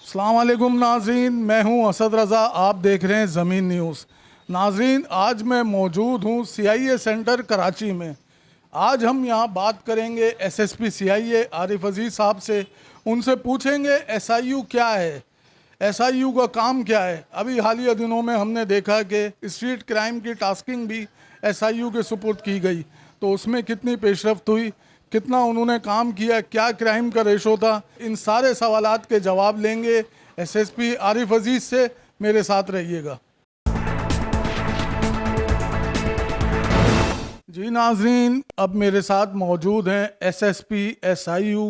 السلام علیکم ناظرین، میں ہوں اسد رضا، آپ دیکھ رہے ہیں زمین نیوز۔ ناظرین، آج میں موجود ہوں سی آئی اے سینٹر کراچی میں۔ آج ہم یہاں بات کریں گے S S P C I A Arif Aziz صاحب سے۔ ان سے پوچھیں گے ایس آئی یو کیا ہے، ایس آئی یو کا کام کیا ہے۔ ابھی حالیہ دنوں میں ہم نے دیکھا کہ اسٹریٹ کرائم کی ٹاسکنگ بھی ایس آئی یو کے سپرد کی گئی، تو اس میں کتنی پیش رفت ہوئی، کتنا انہوں نے کام کیا، کیا کرائم کا ریشو تھا، ان سارے سوالات کے جواب لیں گے ایس ایس پی عارف عزیز سے۔ میرے ساتھ رہیے گا۔ جی ناظرین، اب میرے ساتھ موجود ہیں S S P S I U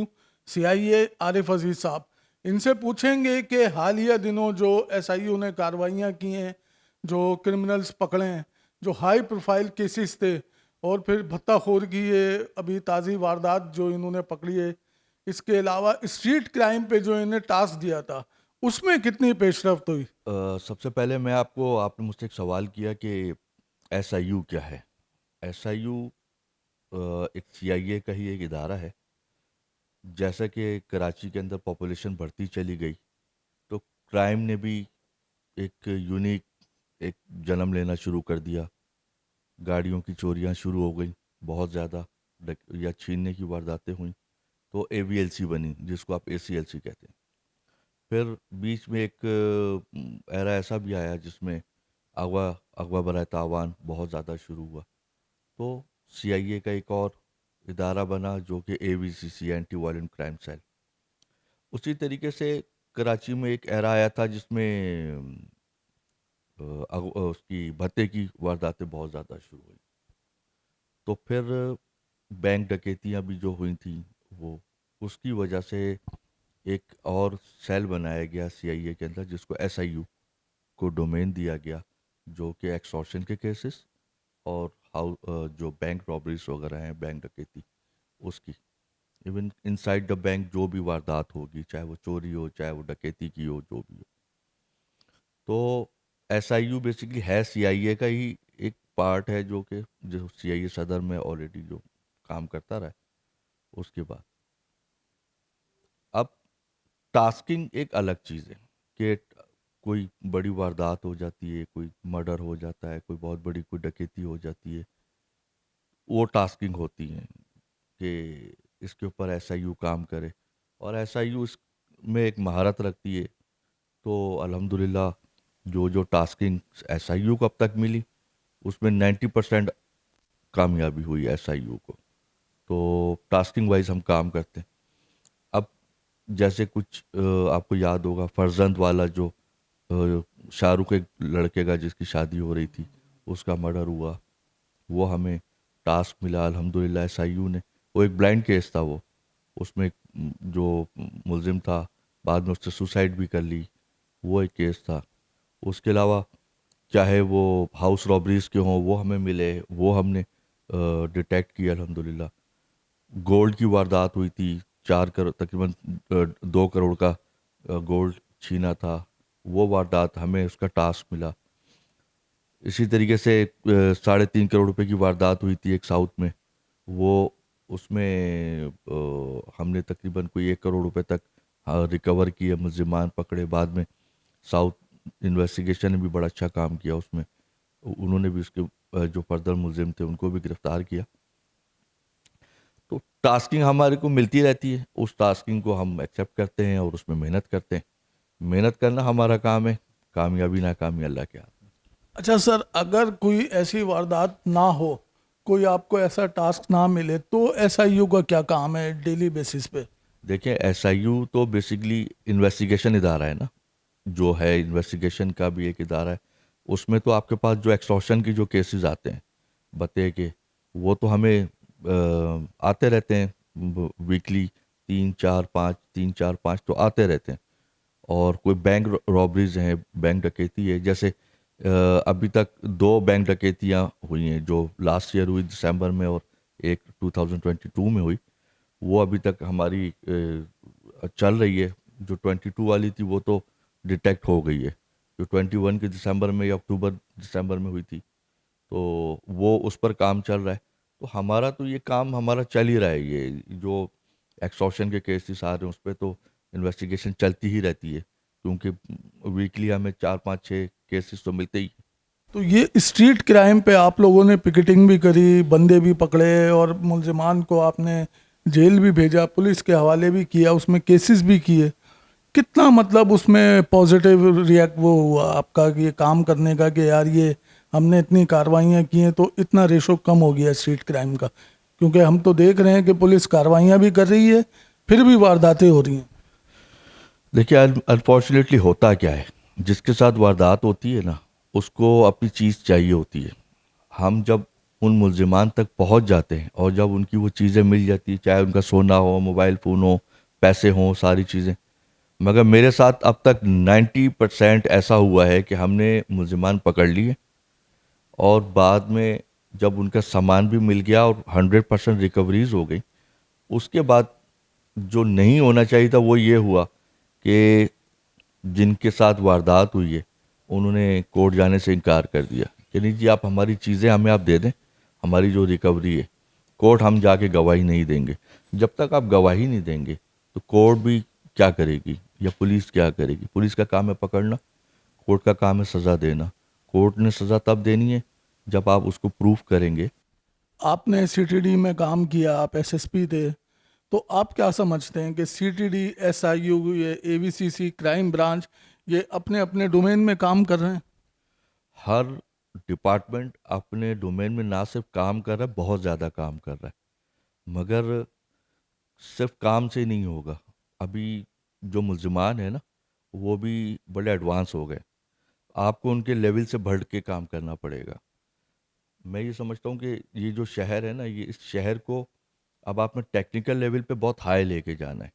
C I A Arif Aziz sahab. ان سے پوچھیں گے کہ حالیہ دنوں جو ایس آئی یو نے کارروائیاں کی ہیں، جو کرمنلز پکڑے ہیں، جو ہائی پروفائل کیسز تھے، اور پھر بھتہ خور کی یہ ابھی تازی واردات جو انہوں نے پکڑی ہے، اس کے علاوہ اسٹریٹ کرائم پہ جو انہیں ٹاسک دیا تھا، اس میں کتنی پیش رفت ہوئی؟ سب سے پہلے آپ نے مجھ سے ایک سوال کیا کہ ایس آئی یو کیا ہے۔ ایس آئی یو ایک سی آئی اے کا ہی ایک ادارہ ہے۔ جیسا کہ کراچی کے اندر پاپولیشن بڑھتی چلی گئی تو کرائم نے بھی ایک یونیک ایک جنم لینا شروع کر دیا۔ گاڑیوں کی چوریاں شروع ہو گئیں بہت زیادہ، یا چھیننے کی وارداتیں ہوئیں، تو اے وی ایل سی بنی، جس کو آپ اے سی ایل سی کہتے ہیں۔ پھر بیچ میں ایک ایرا ایسا بھی آیا جس میں اغوا برائے تاوان بہت زیادہ شروع ہوا، تو سی آئی اے کا ایک اور ادارہ بنا جو کہ اے وی سی سی، اینٹی وائلنٹ کرائم سیل۔ اسی طریقے سے کراچی میں ایک ایرا آیا تھا جس میں اس کی بھتے کی وارداتیں بہت زیادہ شروع ہوئی، تو پھر بینک ڈکیتیاں بھی جو ہوئی تھیں، وہ اس کی وجہ سے ایک اور سیل بنایا گیا سی آئی اے کے اندر جس کو ایس آئی یو کو ڈومین دیا گیا، جو کہ ایکسٹورشن کے کیسز اور جو بینک رابریز وغیرہ ہیں، بینک ڈکیتی، اس کی even in side the bank جو بھی واردات ہوگی، چاہے وہ چوری ہو، چاہے وہ ڈکیتی کی ہو، جو بھی ہو۔ تو ایس آئی یو بیسکلی ہے سی آئی اے کا ہی ایک پارٹ ہے، جو کہ جو سی آئی اے صدر میں آلریڈی جو کام کرتا رہا ہے۔ اس کے بعد اب ٹاسکنگ ایک الگ چیز ہے کہ کوئی بڑی واردات ہو جاتی ہے، کوئی مرڈر ہو جاتا ہے، کوئی بہت بڑی کوئی ڈکیتی ہو جاتی ہے، وہ ٹاسکنگ ہوتی ہیں کہ اس کے اوپر ایس آئی یو کام کرے، اور ایس آئی یو اس میں ایک مہارت رکھتی ہے۔ تو الحمدللہ جو ٹاسکنگ ایس آئی یو کو اب تک ملی، اس میں 90% کامیابی ہوئی ایس آئی یو کو۔ تو ٹاسکنگ وائز ہم کام کرتے ہیں۔ اب جیسے کچھ آپ کو یاد ہوگا فرزند والا، جو شاہ رخ ایک لڑکے کا جس کی شادی ہو رہی تھی، اس کا مرڈر ہوا، وہ ہمیں ٹاسک ملا الحمدللہ ایس آئی یو نے۔ وہ ایک بلائنڈ کیس تھا، وہ اس میں جو ملزم تھا بعد میں اس سے سوسائڈ بھی کر لی، وہ ایک کیس تھا۔ اس کے علاوہ چاہے وہ ہاؤس رابریز کے ہوں، وہ ہمیں ملے، وہ ہم نے ڈیٹیکٹ کیا الحمدللہ۔ گولڈ کی واردات ہوئی تھی، 4 کروڑ تقریباً 2 کروڑ کا گولڈ چھینا تھا، وہ واردات ہمیں اس کا ٹاسک ملا۔ اسی طریقے سے 3.5 کروڑ روپے کی واردات ہوئی تھی ایک ساؤتھ میں، وہ اس میں ہم نے تقریباً کوئی 1 کروڑ روپے تک ریکور کیے، ملزمان پکڑے۔ بعد میں ساؤتھ انویسٹیگیشن نے بھی بڑا اچھا کام کیا، اس میں انہوں نے بھی اس کے جو فردر ملزم تھے ان کو بھی گرفتار کیا۔ تو ٹاسکنگ ہمارے کو ملتی رہتی ہے، اس ٹاسکنگ کو ہم ایکسیپٹ کرتے ہیں اور اس میں محنت کرتے ہیں۔ محنت کرنا ہمارا کام ہے، کامیابی ناکامی اللہ کے ہاتھ میں۔ اچھا سر، اگر کوئی ایسی واردات نہ ہو، کوئی آپ کو ایسا ٹاسک نہ ملے، تو ایس آئی یو کا کیا کام ہے ڈیلی بیسس پہ؟ دیکھیں، ایس آئی یو تو بیسکلی انویسٹیگیشن ادارہ ہے نا، جو ہے انویسٹیگیشن کا بھی ایک ادارہ ہے۔ اس میں تو آپ کے پاس جو ایکسٹورشن کی جو کیسز آتے ہیں بتے کے، وہ تو ہمیں آتے رہتے ہیں ویکلی، 3 4 5 تو آتے رہتے ہیں۔ اور کوئی بینک رابریز ہیں، بینک ڈکیتی ہے، جیسے ابھی تک 2 بینک ڈکیتیاں ہوئی ہیں، جو لاسٹ ایئر ہوئی دسمبر میں، اور ایک 2022 میں ہوئی، وہ ابھی تک ہماری چل رہی ہے۔ جو 22 والی تھی وہ تو ڈیٹیکٹ ہو گئی ہے، جو 21 کے دسمبر میں یا اکتوبر دسمبر میں ہوئی تھی، تو وہ اس پر کام چل رہا ہے۔ تو ہمارا تو یہ کام ہمارا چل ہی رہا ہے، یہ جو ایکسٹورشن کے کیسز آ رہے ہیں اس پہ تو انویسٹیگیشن چلتی ہی رہتی ہے۔ کیونکہ ویکلی ہمیں 4-5-6 کیسز تو ملتے ہی ہیں۔ تو یہ اسٹریٹ کرائم پہ آپ لوگوں نے پکٹنگ بھی کری، بندے بھی پکڑے اور ملزمان کو آپ نے جیل بھی بھیجا، پولیس کے حوالے بھی کیا، اس میں کیسز بھی کیے، کتنا مطلب اس میں پازیٹیو ریئیکٹ وہ ہوا آپ کا کہ یہ کام کرنے کا کہ یار یہ ہم نے اتنی کاروائیاں کی ہیں تو اتنا ریشو کم ہو گیا اسٹریٹ کرائم کا؟ کیونکہ ہم تو دیکھ رہے ہیں کہ پولیس کاروائیاں بھی کر رہی ہے پھر بھی وارداتیں ہو رہی ہیں۔ دیکھیے انفارچونیٹلی ہوتا کیا ہے، جس کے ساتھ واردات ہوتی ہے نا اس کو اپنی چیز چاہیے ہوتی ہے۔ ہم جب ان ملزمان تک پہنچ جاتے ہیں اور جب ان کی وہ چیزیں مل جاتی ہیں، چاہے ان کا سونا ہو، موبائل فون ہو، پیسے ہوں، ساری چیزیں، مگر میرے ساتھ اب تک 90% ایسا ہوا ہے کہ ہم نے ملزمان پکڑ لیے اور بعد میں جب ان کا سامان بھی مل گیا اور 100% ریکوریز ہو گئی، اس کے بعد جو نہیں ہونا چاہیے تھا وہ یہ ہوا کہ جن کے ساتھ واردات ہوئی ہے انہوں نے کورٹ جانے سے انکار کر دیا کہ نہیں جی آپ ہماری چیزیں ہمیں آپ دے دیں، ہماری جو ریکوری ہے کورٹ ہم جا کے گواہی نہیں دیں گے۔ جب تک آپ گواہی نہیں دیں گے تو کورٹ بھی کیا کرے گی یا پولیس کیا کرے گی؟ پولیس کا کام ہے پکڑنا، کورٹ کا کام ہے سزا دینا۔ کورٹ نے سزا تب دینی ہے جب آپ اس کو پروف کریں گے۔ آپ نے سی ٹی ڈی میں کام کیا، آپ ایس ایس پی تھے، تو آپ کیا سمجھتے ہیں کہ C T D, S I U, یہ A we C C, crime branch, یہ اپنے اپنے ڈومین میں کام کر رہے ہیں؟ ہر ڈپارٹمنٹ اپنے ڈومین میں نہ صرف کام کر رہا ہے، بہت زیادہ کام کر رہا ہے، مگر صرف کام سے نہیں ہوگا۔ ابھی جو ملزمان ہیں نا وہ بھی بڑے ایڈوانس ہو گئے، آپ کو ان کے لیول سے بڑھ کے کام کرنا پڑے گا۔ میں یہ سمجھتا ہوں کہ یہ جو شہر ہے نا، یہ اس شہر کو اب آپ نے ٹیکنیکل لیول پہ بہت ہائی لے کے جانا ہے،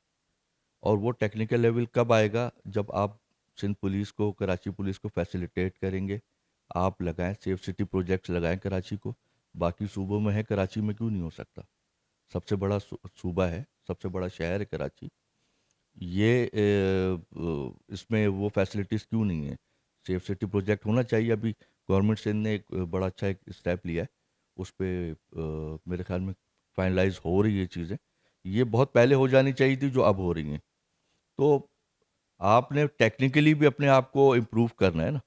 اور وہ ٹیکنیکل لیول کب آئے گا؟ جب آپ سندھ پولیس کو، کراچی پولیس کو فیسیلیٹیٹ کریں گے، آپ لگائیں سیف سٹی پروجیکٹس لگائیں کراچی کو، باقی صوبوں میں ہے، کراچی میں کیوں نہیں ہو سکتا؟ سب سے بڑا صوبہ ہے، سب سے بڑا شہر ہے کراچی، یہ اس میں وہ فیسلٹیز کیوں نہیں ہیں؟ سیف سٹی پروجیکٹ ہونا چاہیے۔ ابھی گورنمنٹ سندھ نے ایک بڑا اچھا ایک اسٹیپ لیا ہے، اس پہ میرے خیال میں فائنلائز ہو رہی ہے چیزیں، یہ بہت پہلے ہو جانی چاہیے تھی جو اب ہو رہی ہیں۔ تو آپ نے ٹیکنیکلی بھی اپنے آپ کو امپروو کرنا ہے نا،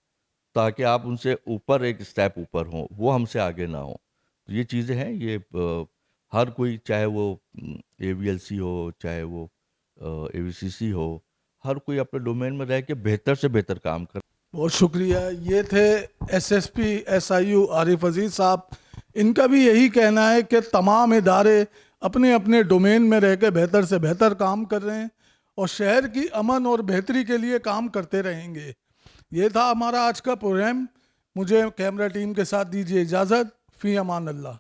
تاکہ آپ ان سے اوپر ایک اسٹیپ اوپر ہوں، وہ ہم سے آگے نہ ہوں۔ تو یہ چیزیں ہیں، یہ ہر کوئی، چاہے وہ اے وی ایل سی ہو، چاہے وہ اے وی سی سی ہو، ہر کوئی اپنے ڈومین میں رہ کے بہتر سے بہتر کام کر۔ بہت شکریہ۔ یہ تھے S S P S I U Arif Aziz sahab. ان کا بھی یہی کہنا ہے کہ تمام ادارے اپنے اپنے ڈومین میں رہ کے بہتر سے بہتر کام کر رہے ہیں اور شہر کی امن اور بہتری کے لیے کام کرتے رہیں گے۔ یہ تھا ہمارا آج کا پروگرام۔ مجھے کیمرہ ٹیم کے ساتھ دیجیے اجازت۔ فی امان اللہ۔